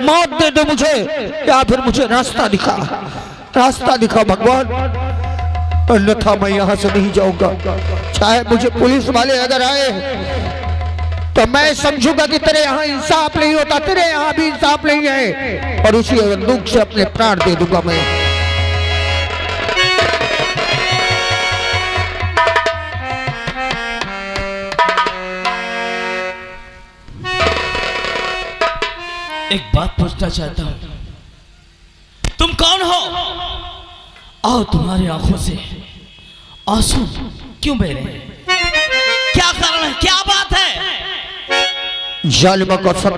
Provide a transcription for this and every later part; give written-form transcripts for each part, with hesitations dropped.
मौत दे दो मुझे या फिर मुझे रास्ता दिखा भगवान, अन्यथा मैं यहाँ से नहीं जाऊंगा। चाहे मुझे पुलिस वाले अगर आए तो मैं समझूंगा कि तेरे यहाँ इंसाफ नहीं होता, तेरे यहाँ भी इंसाफ नहीं है, और उसी बंदूक से अपने प्राण दे दूंगा मैं। एक बात पूछना चाहता हूं, तुम कौन हो और तुम्हारी आंखों से आंसू क्यों बह रहे हैं? क्या कारण है, क्या बात है? जालिमा को सब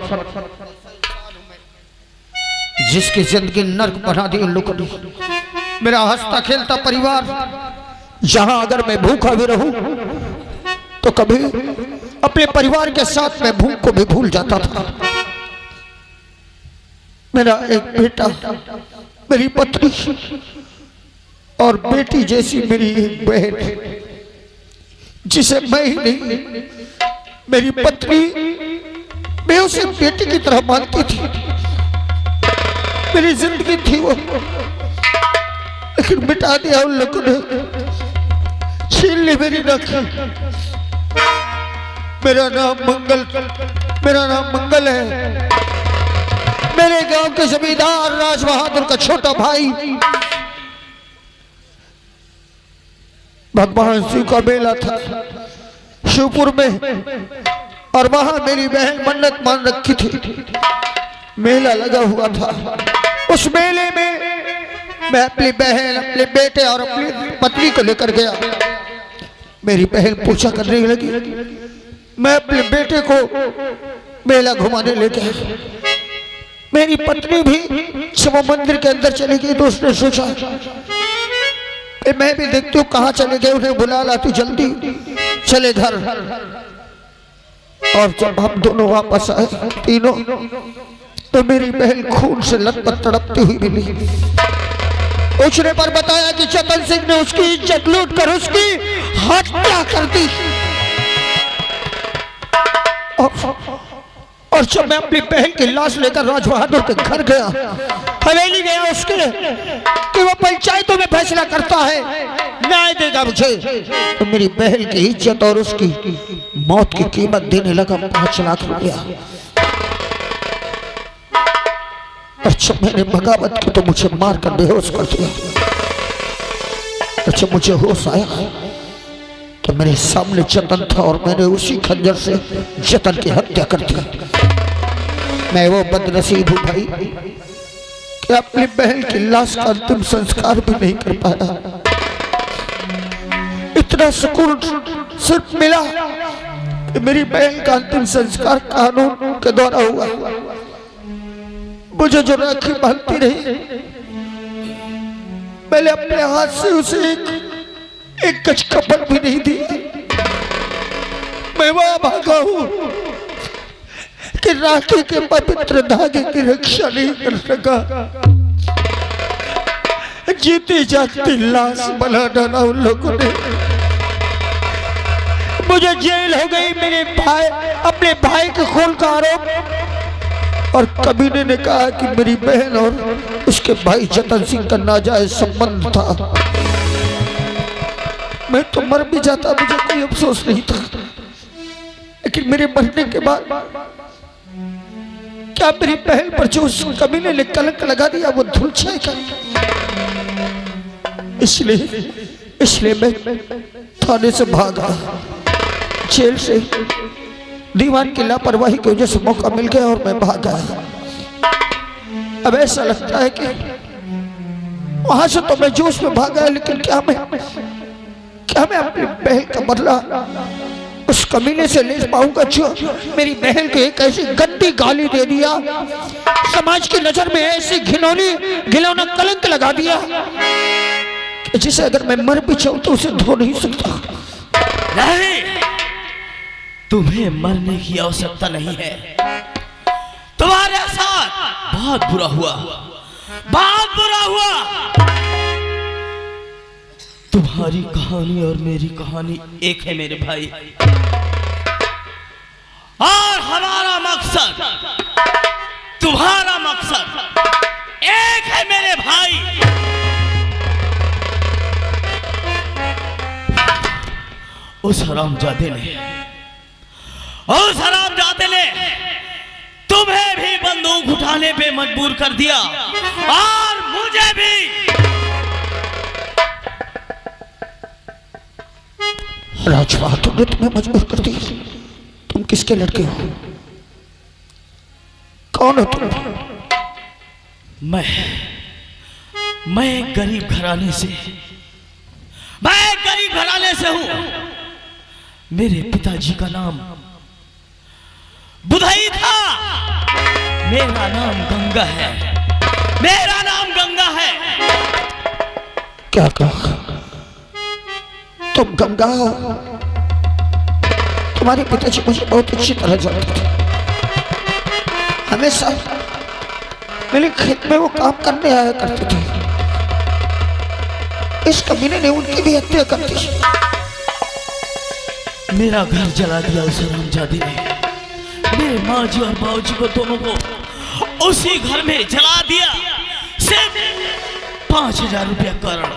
जिसकी जिंदगी नर्क बना दी उन लोगों ने, मेरा हंसता खेलता परिवार, जहां अगर मैं भूखा भी रहूं तो कभी अपने परिवार के साथ मैं भूख को भी भूल जाता था। मेरा एक बेटा, मेरी पत्नी और बेटी जैसी मेरी एक बहन, जिसे मैं ही नहीं, मेरी पत्नी, मैं उसे बेटी की तरह मानती थी, मेरी जिंदगी थी वो, लेकिन मिटा दिया उन लोगों ने, छीन ली मेरी राखी। मेरा नाम मंगल है, मेरे गांव के जमींदार राज बहादुर का छोटा भाई। भगवान शिव का मेला था शिवपुर में, और वहां मेरी बहन मन्नत मान रखी थी, मेला लगा हुआ था। उस मेले में मैं अपनी बहन, अपने बेटे और अपनी पत्नी को लेकर गया। मेरी बहन पूछा करने लगी, मैं अपने बेटे को मेला घुमाने ले गया। मेरी पत्नी भी जब मंदिर के अंदर चली गई तो उसने सोचा मैं भी देखती हूँ कहाँ चले गए, उन्हें बुला लाती, जल्दी चले घर। और जब हम दोनों वापस आए तीनों, तो मेरी बहन खून से लथपथ तड़पती हुई मिली। पूछने पर बताया कि चतन सिंह ने उसकी इज्जत लूट कर उसकी हत्या कर दी। और जब मैं अपनी बहन की लाश लेकर राज बहादुर के घर गया, हवेली गया उसके, कि वो पंचायतों में फैसला करता है, न्याय देगा मुझे, तो मेरी बहन की इज्जत और उसकी मौत की कीमत देने लगा 5 लाख रुपया। और जब मैंने बगावत की तो मुझे मार कर बेहोश कर दिया। और जब मुझे होश आया तो मेरे सामने जतन था, और मैंने उसी खंजर से जतन की हत्या कर दी। मैं वो बदनसीब हूँ भाई कि अपनी बहन की लाश का अंतिम संस्कार भी नहीं कर पाया। इतना सुकून सिर्फ मिला कि मेरी बहन का अंतिम संस्कार कानून के द्वारा हुआ। मुझे जो राखी बांधती रही, मैंने अपने हाथ से उसे एक गज कपड़ भी नहीं दी। मैं वहां भागा हूं कि राखी के पवित्र धागे की रक्षा नहीं कर सका। जीती जाती लाश बना डाला उन लोगों ने। मुझे जेल हो गई। मेरे भाई, अपने भाई के खून का आरोप, और कबीने ने कहा कि मेरी बहन और उसके भाई जतन सिंह का नाजायज संबंध था। मैं तो मर भी जाता, मुझे कोई अफसोस नहीं था, लेकिन मेरे मरने के बाद क्या मेरी बहन पर जो उस कमीने ने कलंक लगा दिया वो धुल जाएगा? इसलिए मैं थाने से भागा, जेल से दीवान की लापरवाही की वजह से मौका मिल गया और मैं भागा। अब ऐसा लगता है कि वहां से तो मैं जोश में भागा, लेकिन क्या मैं अपनी बहन का बदला उस कमीने से ले पाऊंगा जो मेरी बहन को एक ऐसी गंदी गाली दे दिया, समाज की नजर में ऐसी घिनौना कलंक लगा दिया कि जिसे अगर मैं मर भी जाऊं तो उसे धो नहीं सकता। नहीं, तुम्हें मरने की आवश्यकता नहीं है। तुम्हारे साथ बहुत बुरा हुआ, बहुत बुरा हुआ। तुम्हारी कहानी और मेरी कहानी एक है मेरे भाई, और हमारा मकसद, तुम्हारा मकसद उस हरामजादे ने तुम्हें भी बंदूक उठाने पे मजबूर कर दिया और मुझे भी। राजवा, तुमने तुम्हें मजबूर कर दिया। तुम किसके लड़के हो? कौन हो तुम? मैं एक गरीब घराने से हूं। मेरे पिताजी का नाम बुधाई था। मेरा नाम गंगा है। क्या कहा? तुम गंगा हो? तुम्हारे पिताजी मुझे बहुत अच्छी तरह जानते थे। हमेशा मेरे खेत में वो काम करने आया करते थे। इस कमीने ने उनकी भी हत्या कर दी। मेरा घर जला दिया उस हरामजादी ने। मेरे माँ जी और बाबू जी को दोनों को उसी घर में जला दिया, सिर्फ 5,000 रुपया कारण।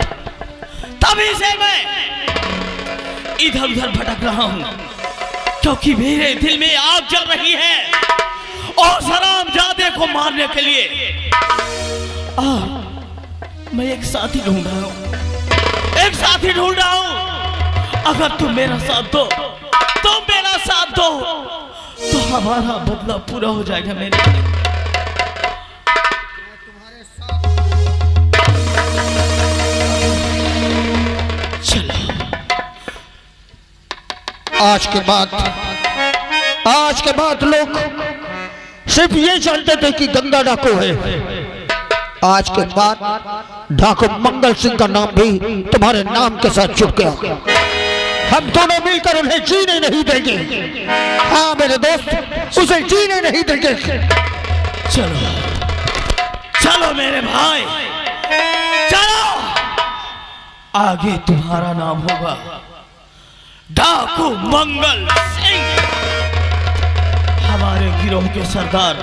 तभी से मैं इधर उधर भटक रहा हूं, क्योंकि मेरे दिल में आग जल रही है और हरामजादे को मारने के लिए। और मैं एक साथी ढूंढ रहा हूं। अगर तुम मेरा साथ दो तो हमारा बदला पूरा हो जाएगा। मेरे चलो, आज के बाद लोग सिर्फ ये जानते थे कि गंगा डाकू है। आज के बाद डाकू मंगल सिंह का नाम भी तुम्हारे नाम के साथ जुड़ गया। हम दोनों मिलकर उन्हें जीने नहीं देंगे। हाँ मेरे दोस्त, उसे जीने नहीं देंगे। चलो मेरे भाई, चलो। आगे तुम्हारा नाम होगा डाकू मंगल सिंह। हमारे गिरोह के सरदार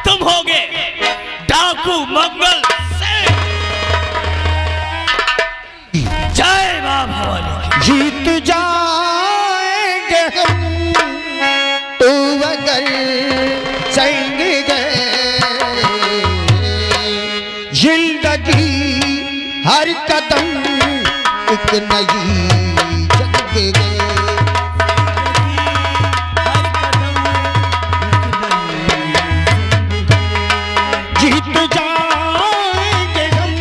तुम होगे डाकू मंगल सिंह। जय मां भवानी। जीत जाएंगे हम तो अगर संग गए। जिंदगी हर कदम एक नई जग गए। जीत जाएंगे हम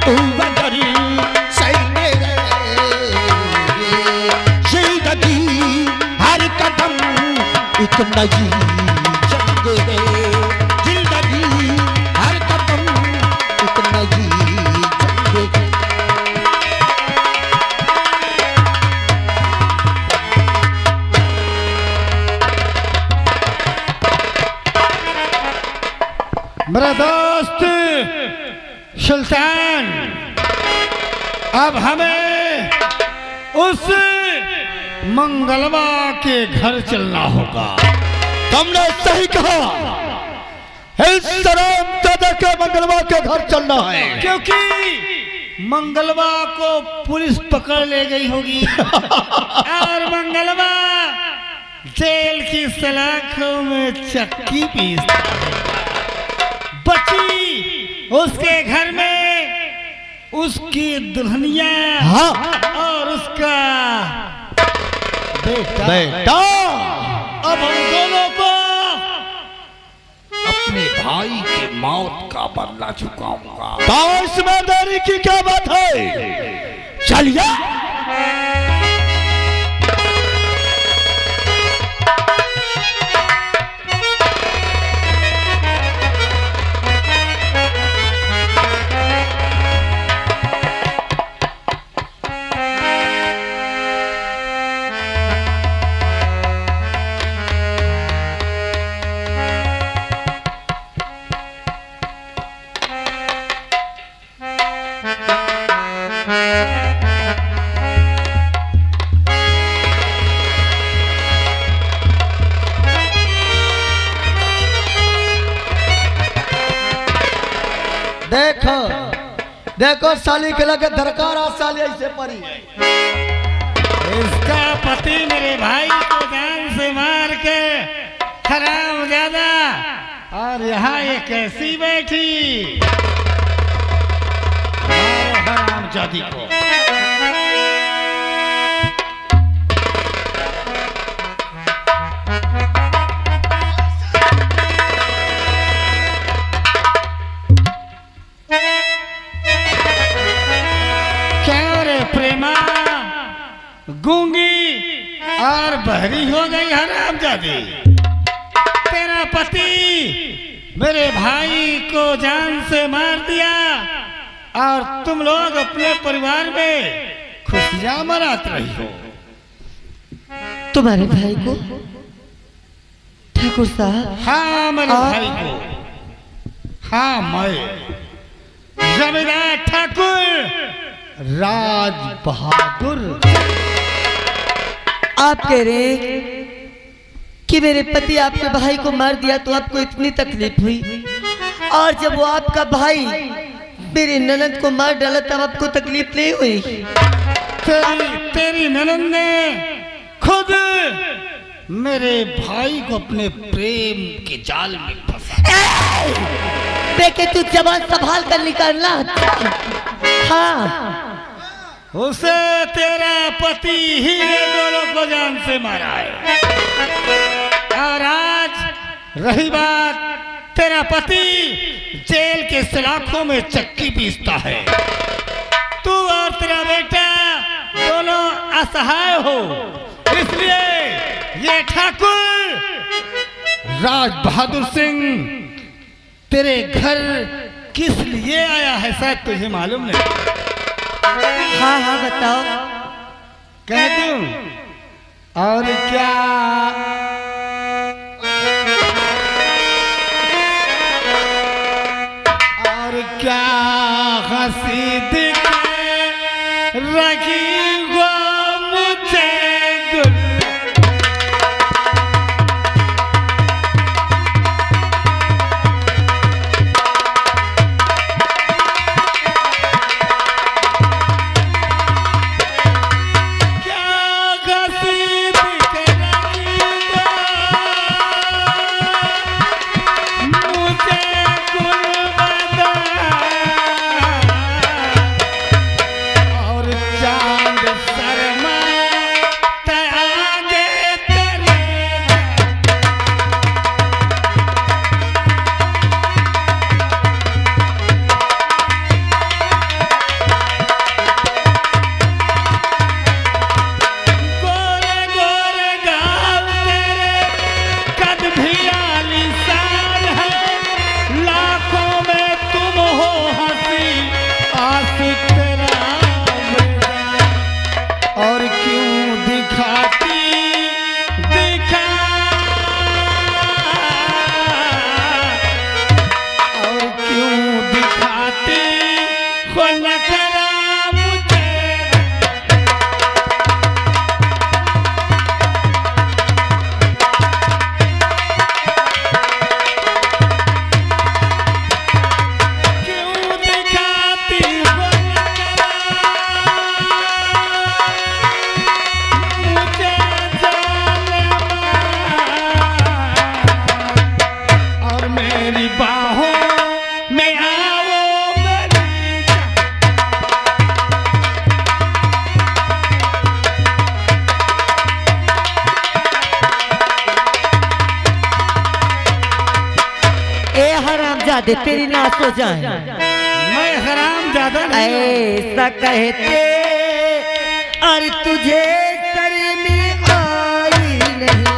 तो अगर संग गए। जिंदगी हर कदम एक नई जग गए। जिंदगी हर कदम एक नई जग गए। मेरा दोस्त सुल्तान, अब हमें उस मंगलवा के घर चलना होगा। तुमने सही कहा, इस हरामजादे के मंगलवा के घर चलना है, क्योंकि मंगलवा को पुलिस पकड़ ले गई होगी और मंगलवा जेल की सलाखों में चक्की पीसता है। बची उसके घर में उसकी दुल्हनिया, हाँ, और उसका बेटा। अब हम दोनों को अपने भाई की मौत का बदला चुकाऊंगा। तो इसमें देरी की क्या बात है? चलिए। देखो साली के लगे दरकार, आज साली ऐसे पड़ी। इसका पति मेरे भाई को जान से मार के हरामजादा, और यहाँ ये कैसी बैठी हरामजादी को। क्या रे प्रेमा, गूंगी और बहरी हो गई हरामजादी। तेरा पति मेरे भाई को जान से मार दिया और तुम लोग अपने परिवार में खुशियां मनाते रही हो। तुम्हारे भाई को ठाकुर साहब? हाँ मेरे भाई को, हाँ मैं जमींदार ठाकुर राज बहादुर। आप कह रहे हैं कि मेरे पति आपके भाई को मार दिया तो आपको इतनी तकलीफ हुई, और जब वो आपका भाई मेरे ननद को मार डाला तब आपको तकलीफ नहीं हुई? तेरी ननद ने खुद मेरे भाई को अपने प्रेम के जाल में फंसा। बेटे तू जबान संभाल कर निकालना। हाँ, उसे तेरा पति ही ने दोनों को जान से मारा है। और आज रही बात, तेरा पति जेल के सलाखों में चक्की पीसता है। तू और तेरा बेटा दोनों असहाय हो, इसलिए ये ठाकुर राज बहादुर सिंह तेरे घर किस लिए आया है शायद तुझे मालूम नहीं। हाँ हाँ बताओ। कह दूं? और क्या हंसी दिखे रखी वो मुझे गुल। दे तेरी नाच हो जाए। मैं हराम ज्यादा नहीं ऐसा कहते और तुझे शर्म आई नहीं।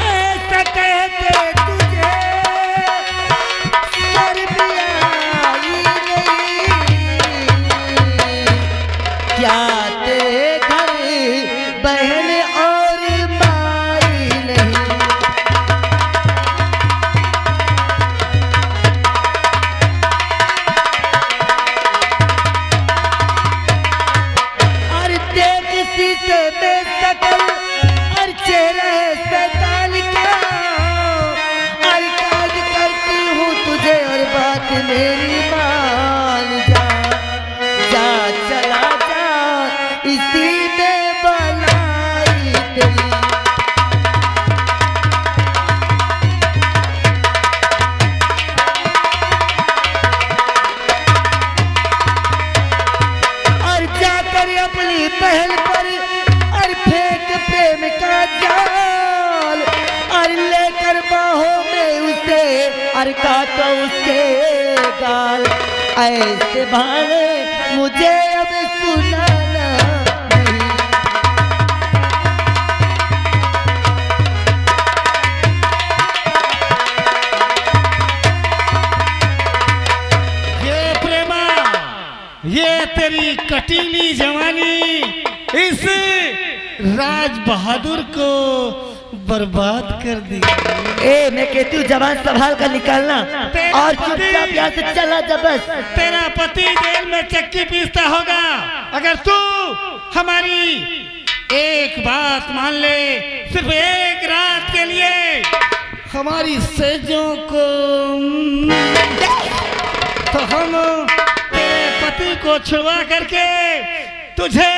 ऐसा कहते तुझे शर्म आई नहीं। क्या तेरे घर बहन और माई नहीं। और देख शीशे में शकल और चेहरे से डाल के और अपनी बहन पर और फेंक प्रेम का जाल और लेकर बाहों में उसे और काटो उसके गाल। ऐसे भाने मुझे अब सुनाना नहीं। ये प्रेमा, ये तेरी कटीली जवानी इस राज बहादुर को बर्बाद कर दी। ए मैं कहती हूँ जबान संभाल कर निकालना और चुपचाप यहाँ से चला जा बस। तेरा पति जेल में चक्की पीसता होगा, अगर तू हमारी एक बात मान ले, सिर्फ एक रात के लिए हमारी सेजों को, तो हम तेरे पति को छुड़वा करके तुझे